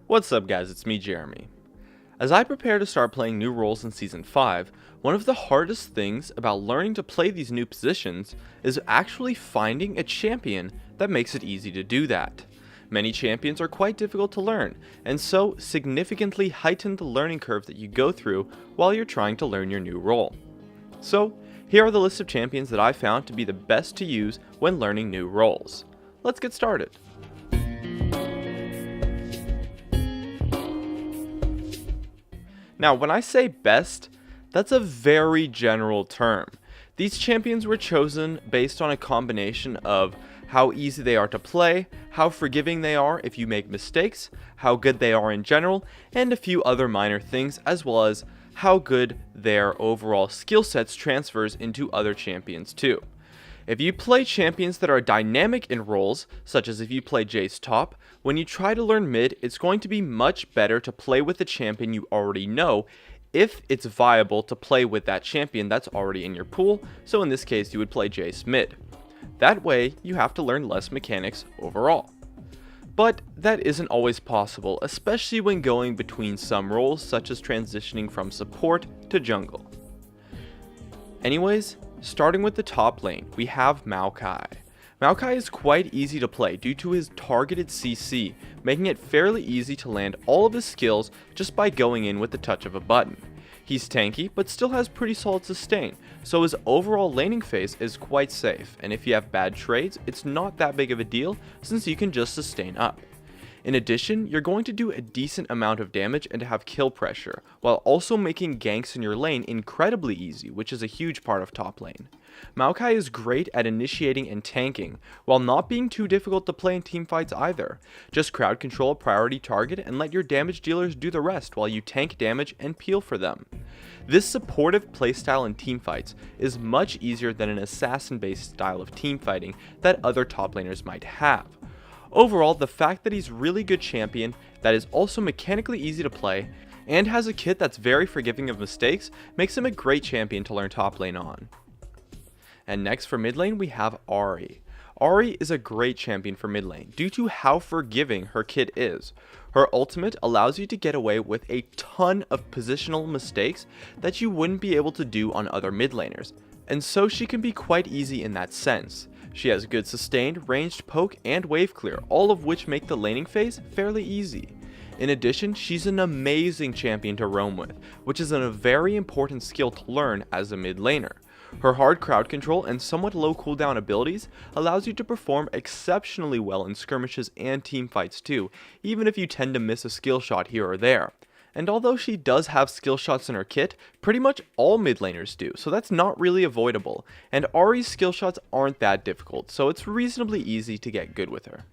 What's up guys, it's me Jeremy. As I prepare to start playing new roles in Season 5, one of the hardest things about learning to play these new positions is actually finding a champion that makes it easy to do that. Many champions are quite difficult to learn, and so significantly heighten the learning curve that you go through while you're trying to learn your new role. So, here are the list of champions that I found to be the best to use when learning new roles. Let's get started. Now, when I say best, that's a very general term. These champions were chosen based on a combination of how easy they are to play, how forgiving they are if you make mistakes, how good they are in general, and a few other minor things, as well as how good their overall skill sets transfers into other champions too. If you play champions that are dynamic in roles, such as if you play Jace top, when you try to learn mid, it's going to be much better to play with the champion you already know, if it's viable to play with that champion that's already in your pool, so in this case you would play Jace mid. That way, you have to learn less mechanics overall. But that isn't always possible, especially when going between some roles such as transitioning from support to jungle. Anyways, starting with the top lane, we have Maokai. Maokai is quite easy to play due to his targeted CC, making it fairly easy to land all of his skills just by going in with the touch of a button. He's tanky, but still has pretty solid sustain, so his overall laning phase is quite safe, and if you have bad trades, it's not that big of a deal since you can just sustain up. In addition, you're going to do a decent amount of damage and have kill pressure, while also making ganks in your lane incredibly easy, which is a huge part of top lane. Maokai is great at initiating and tanking, while not being too difficult to play in teamfights either. Just crowd control a priority target and let your damage dealers do the rest while you tank damage and peel for them. This supportive playstyle in teamfights is much easier than an assassin-based style of teamfighting that other top laners might have. Overall, the fact that he's really good champion, that is also mechanically easy to play, and has a kit that's very forgiving of mistakes makes him a great champion to learn top lane on. And next for mid lane we have Ahri. Ahri is a great champion for mid lane due to how forgiving her kit is. Her ultimate allows you to get away with a ton of positional mistakes that you wouldn't be able to do on other mid laners, and so she can be quite easy in that sense. She has good sustained, ranged poke, and wave clear, all of which make the laning phase fairly easy. In addition, she's an amazing champion to roam with, which is a very important skill to learn as a mid laner. Her hard crowd control and somewhat low cooldown abilities allows you to perform exceptionally well in skirmishes and teamfights too, even if you tend to miss a skill shot here or there. And although she does have skill shots in her kit, pretty much all mid laners do, so that's not really avoidable, and Ahri's skill shots aren't that difficult, so it's reasonably easy to get good with her.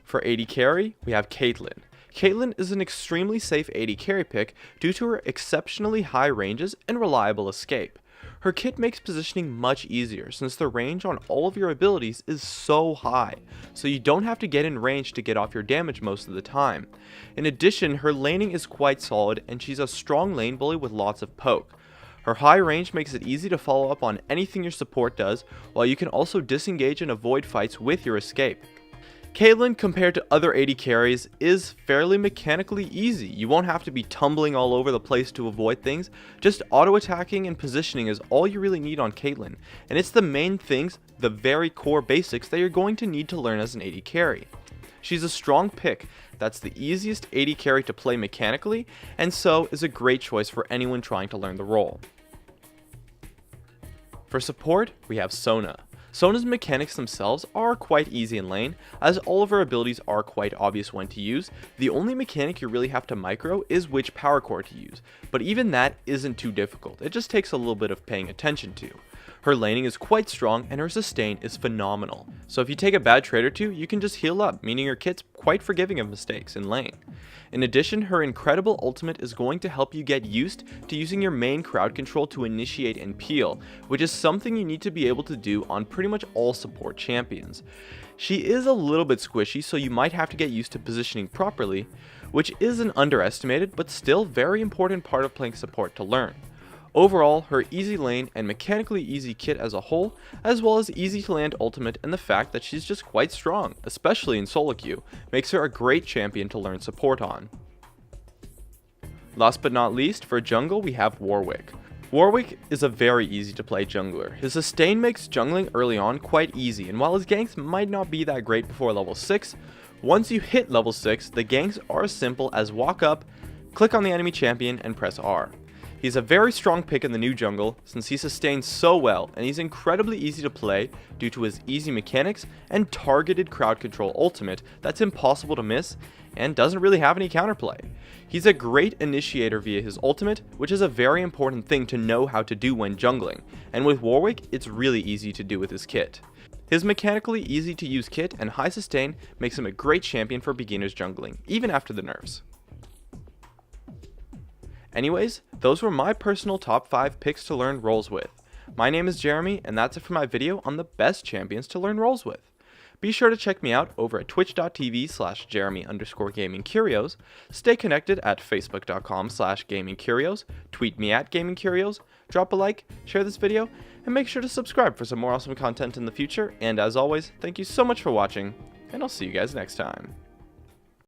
For AD carry, we have Caitlyn. Caitlyn is an extremely safe AD carry pick due to her exceptionally high ranges and reliable escape. Her kit makes positioning much easier since the range on all of your abilities is so high, so you don't have to get in range to get off your damage most of the time. In addition, her laning is quite solid and she's a strong lane bully with lots of poke. Her high range makes it easy to follow up on anything your support does, while you can also disengage and avoid fights with your escape. Caitlyn, compared to other AD carries, is fairly mechanically easy. You won't have to be tumbling all over the place to avoid things, just auto-attacking and positioning is all you really need on Caitlyn, and it's the main things, the very core basics that you're going to need to learn as an AD carry. She's a strong pick that's the easiest AD carry to play mechanically, and so is a great choice for anyone trying to learn the role. For support, we have Sona. Sona's mechanics themselves are quite easy in lane, as all of her abilities are quite obvious when to use. The only mechanic you really have to micro is which power core to use, but even that isn't too difficult, it just takes a little bit of paying attention to. Her laning is quite strong and her sustain is phenomenal, so if you take a bad trade or two, you can just heal up, meaning your kit's quite forgiving of mistakes in lane. In addition, her incredible ultimate is going to help you get used to using your main crowd control to initiate and peel, which is something you need to be able to do on pretty much all support champions. She is a little bit squishy, so you might have to get used to positioning properly, which is an underestimated but still very important part of playing support to learn. Overall, her easy lane and mechanically easy kit as a whole, as well as easy to land ultimate and the fact that she's just quite strong, especially in solo queue, makes her a great champion to learn support on. Last but not least, for jungle we have Warwick. Warwick is a very easy to play jungler. His sustain makes jungling early on quite easy, and while his ganks might not be that great before level 6, once you hit level 6, the ganks are as simple as walk up, click on the enemy champion, and press R. He's a very strong pick in the new jungle since he sustains so well, and he's incredibly easy to play due to his easy mechanics and targeted crowd control ultimate that's impossible to miss and doesn't really have any counterplay. He's a great initiator via his ultimate, which is a very important thing to know how to do when jungling, and with Warwick it's really easy to do with his kit. His mechanically easy to use kit and high sustain makes him a great champion for beginners jungling, even after the nerfs. Anyways, those were my personal top 5 picks to learn roles with. My name is Jeremy, and that's it for my video on the best champions to learn roles with. Be sure to check me out over at twitch.tv/Jeremy_GamingCurios, stay connected at facebook.com/GamingCurios, tweet me at GamingCurios, drop a like, share this video, and make sure to subscribe for some more awesome content in the future, and as always, thank you so much for watching, and I'll see you guys next time.